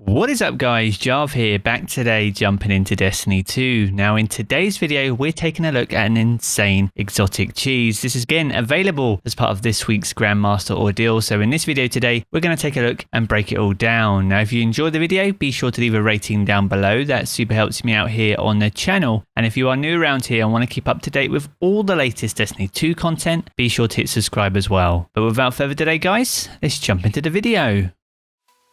What is up guys, Jarv here, back today jumping into Destiny 2. Now in today's video we're taking a look at an insane exotic cheese. This is again available as part of this week's Grandmaster Ordeal. So in this video today we're going to take a look and break it all down. Now if you enjoyed the video, be sure to leave a rating down below. That super helps me out here on the channel. And if you are new around here and want to keep up to date with all the latest Destiny 2 content, be sure to hit subscribe as well. But without further delay guys, let's jump into the video.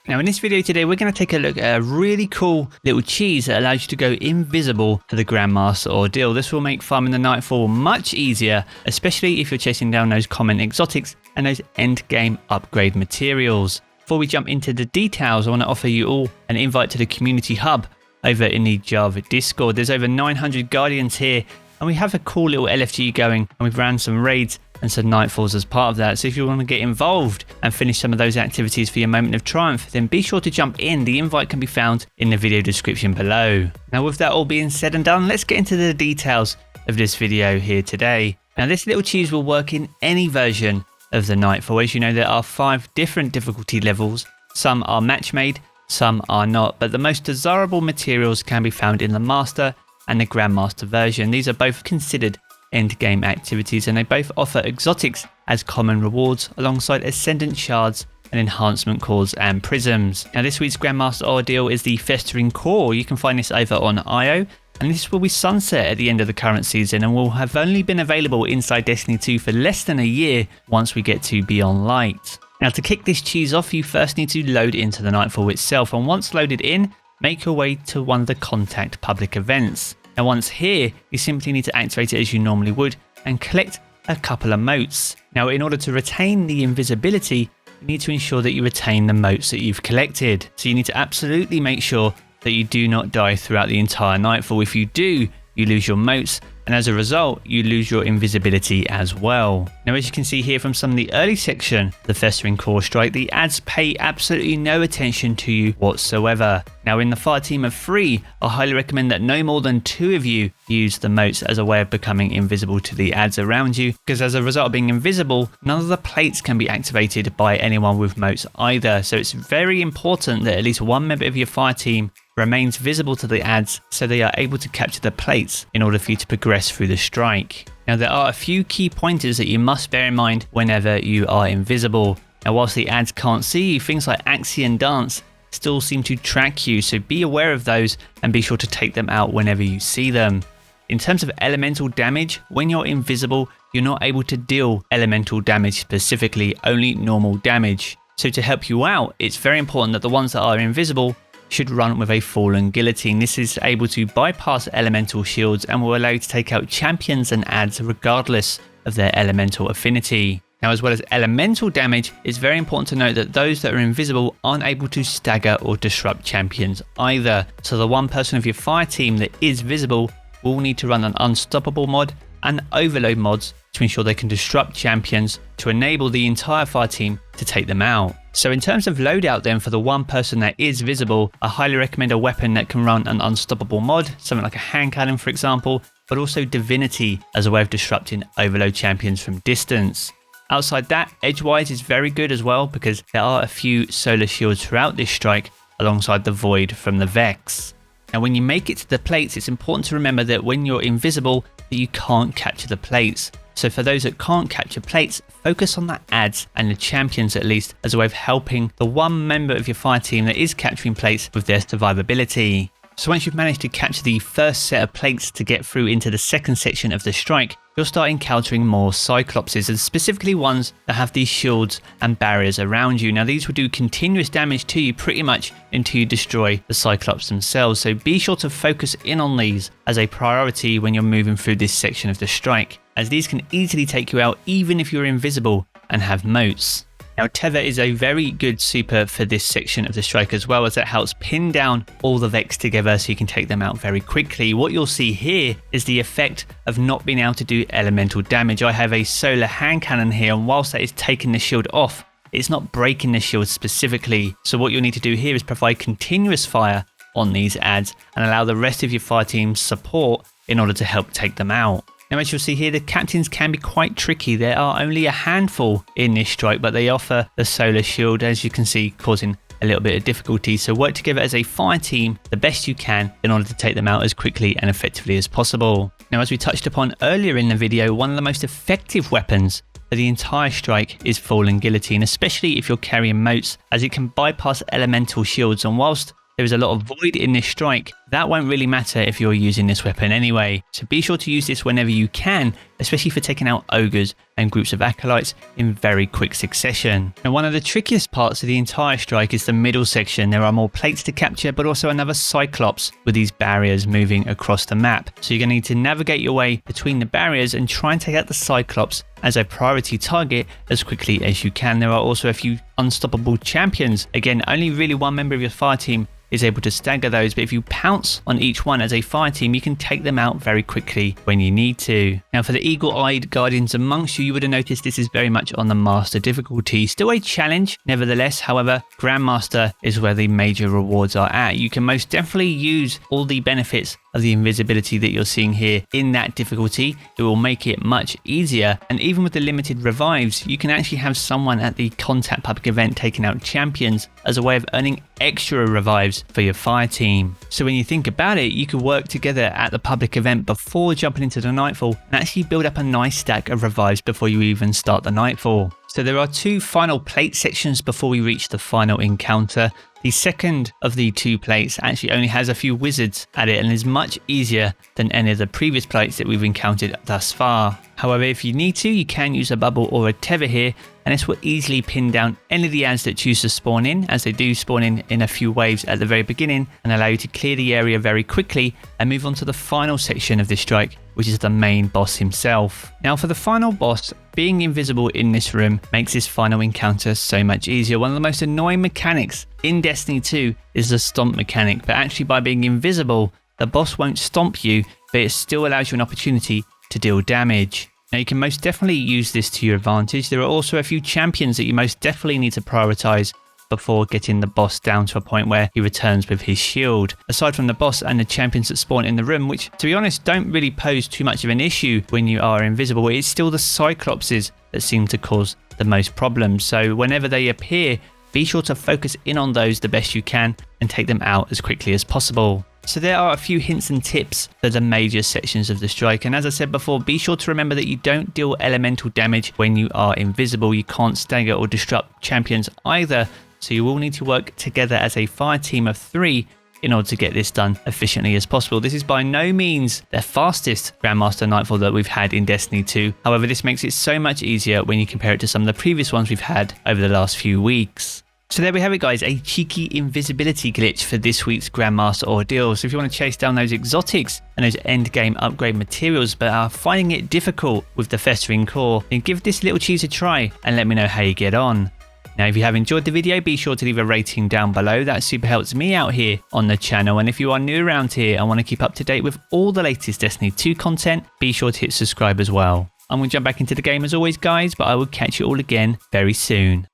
Now in this video today we're going to take a look at a really cool little cheese that allows you to go invisible for the Grandmaster Ordeal. This will make farming the Nightfall much easier, especially if you're chasing down those common exotics and those end game upgrade materials. Before we jump into the details, I want to offer you all an invite to the community hub over in the Java Discord. There's over 900 Guardians here and we have a cool little LFG going and we've ran some raids and some Nightfalls as part of that. So if you want to get involved and finish some of those activities for your moment of triumph, then be sure to jump in. The invite can be found in the video description below. Now with that all being said and done, let's get into the details of this video here today. Now this little cheese will work in any version of the Nightfall. As you know, there are 5 different difficulty levels. Some are match made, some are not, but the most desirable materials can be found in the Master and the Grandmaster version. These are both considered end game activities and they both offer exotics as common rewards alongside Ascendant, Shards and Enhancement cores and Prisms. Now this week's Grandmaster Ordeal is the Festering core. You can find this over on IO and this will be sunset at the end of the current season and will have only been available inside Destiny 2 for less than a year once we get to Beyond Light. Now to kick this cheese off, you first need to load into the Nightfall itself, and once loaded in, make your way to one of the contact public events. Now once here, you simply need to activate it as you normally would and collect a couple of motes. Now in order to retain the invisibility, you need to ensure that you retain the motes that you've collected. So you need to absolutely make sure that you do not die throughout the entire Nightfall. If you do, you lose your motes, and as a result, you lose your invisibility as well. Now as you can see here from some of the early section, the Festering core strike, the ads pay absolutely no attention to you whatsoever. Now in the fire team of 3, I highly recommend that no more than 2 of you use the motes as a way of becoming invisible to the ads around you, because as a result of being invisible, none of the plates can be activated by anyone with motes either. So it's very important that at least one member of your fire team remains visible to the ads so they are able to capture the plates in order for you to progress through the strike. Now there are a few key pointers that you must bear in mind whenever you are invisible. Now whilst the ads can't see you, things like Axie and Dance still seem to track you, so be aware of those and be sure to take them out whenever you see them. In terms of elemental damage, when you're invisible, you're not able to deal elemental damage specifically, only normal damage. So to help you out, it's very important that the ones that are invisible should run with a Fallen Guillotine. This is able to bypass elemental shields and will allow you to take out champions and ads regardless of their elemental affinity. Now as well as elemental damage, it's very important to note that those that are invisible aren't able to stagger or disrupt champions either. So the one person of your fire team that is visible will need to run an Unstoppable mod and Overload mods to ensure they can disrupt champions to enable the entire fire team to take them out. So in terms of loadout then, for the one person that is visible, I highly recommend a weapon that can run an Unstoppable mod, something like a hand cannon for example, but also Divinity as a way of disrupting Overload champions from distance. Outside that, Edgewise is very good as well because there are a few solar shields throughout this strike alongside the Void from the Vex. Now when you make it to the plates, it's important to remember that when you're invisible that you can't capture the plates. So for those that can't capture plates, focus on the ads and the champions at least as a way of helping the one member of your fire team that is capturing plates with their survivability. So once you've managed to capture the first set of plates to get through into the second section of the strike, you'll start encountering more Cyclopses, and specifically ones that have these shields and barriers around you. Now these will do continuous damage to you pretty much until you destroy the Cyclops themselves, so be sure to focus in on these as a priority when you're moving through this section of the strike, as these can easily take you out even if you're invisible and have motes. Now Tether is a very good super for this section of the strike as well, as it helps pin down all the Vex together so you can take them out very quickly. What you'll see here is the effect of not being able to do elemental damage. I have a solar hand cannon here, and whilst that is taking the shield off, it's not breaking the shield specifically. So what you'll need to do here is provide continuous fire on these ads and allow the rest of your fire team's support in order to help take them out. Now as you'll see here, the captains can be quite tricky. There are only a handful in this strike, but they offer the solar shield, as you can see, causing a little bit of difficulty. So work together as a fire team the best you can in order to take them out as quickly and effectively as possible. Now, as we touched upon earlier in the video, one of the most effective weapons for the entire strike is Fallen Guillotine, especially if you're carrying moats, as it can bypass elemental shields, and whilst there is a lot of void in this strike, that won't really matter if you're using this weapon anyway. So be sure to use this whenever you can, especially for taking out ogres and groups of acolytes in very quick succession. Now, one of the trickiest parts of the entire strike is the middle section. There are more plates to capture, but also another Cyclops with these barriers moving across the map. So you're going to need to navigate your way between the barriers and try and take out the Cyclops as a priority target as quickly as you can. There are also a few unstoppable champions. Again, only really one member of your fire team is able to stagger those, but if you pounce on each one as a fire team, you can take them out very quickly when you need to. Now, for the eagle-eyed guardians amongst you, you would have noticed this is very much on the master difficulty. Still a challenge, nevertheless. However, Grandmaster is where the major rewards are at. You can most definitely use all the benefits of the invisibility that you're seeing here in that difficulty. It will make it much easier, and even with the limited revives, you can actually have someone at the contact public event taking out champions as a way of earning extra revives for your fire team. So when you think about it, you could work together at the public event before jumping into the Nightfall and actually build up a nice stack of revives before you even start the Nightfall. So there are two final plate sections before we reach the final encounter. The second of the two plates actually only has a few wizards at it and is much easier than any of the previous plates that we've encountered thus far. However, if you need to, you can use a bubble or a tether here, and this will easily pin down any of the ads that choose to spawn in, as they do spawn in a few waves at the very beginning, and allow you to clear the area very quickly and move on to the final section of this strike, which is the main boss himself. Now, for the final boss, being invisible in this room makes this final encounter so much easier. One of the most annoying mechanics in Destiny 2 is the stomp mechanic, but actually by being invisible, the boss won't stomp you, but it still allows you an opportunity to deal damage. Now, you can most definitely use this to your advantage. There are also a few champions that you most definitely need to prioritize before getting the boss down to a point where he returns with his shield. Aside from the boss and the champions that spawn in the room, which to be honest don't really pose too much of an issue when you are invisible, it's still the Cyclopses that seem to cause the most problems. So whenever they appear, be sure to focus in on those the best you can and take them out as quickly as possible. So there are a few hints and tips for the major sections of the strike, and as I said before, be sure to remember that you don't deal elemental damage when you are invisible. You can't stagger or disrupt champions either, so you will need to work together as a fire team of 3 in order to get this done efficiently as possible. This is by no means the fastest Grandmaster Nightfall that we've had in Destiny 2. However, this makes it so much easier when you compare it to some of the previous ones we've had over the last few weeks. So there we have it, guys, a cheeky invisibility glitch for this week's Grandmaster Ordeal. So if you want to chase down those exotics and those end game upgrade materials but are finding it difficult with the Festering core, then give this little cheese a try and let me know how you get on. Now, if you have enjoyed the video, be sure to leave a rating down below. That super helps me out here on the channel. And if you are new around here and want to keep up to date with all the latest Destiny 2 content, be sure to hit subscribe as well. I'm going to jump back into the game as always, guys, but I will catch you all again very soon.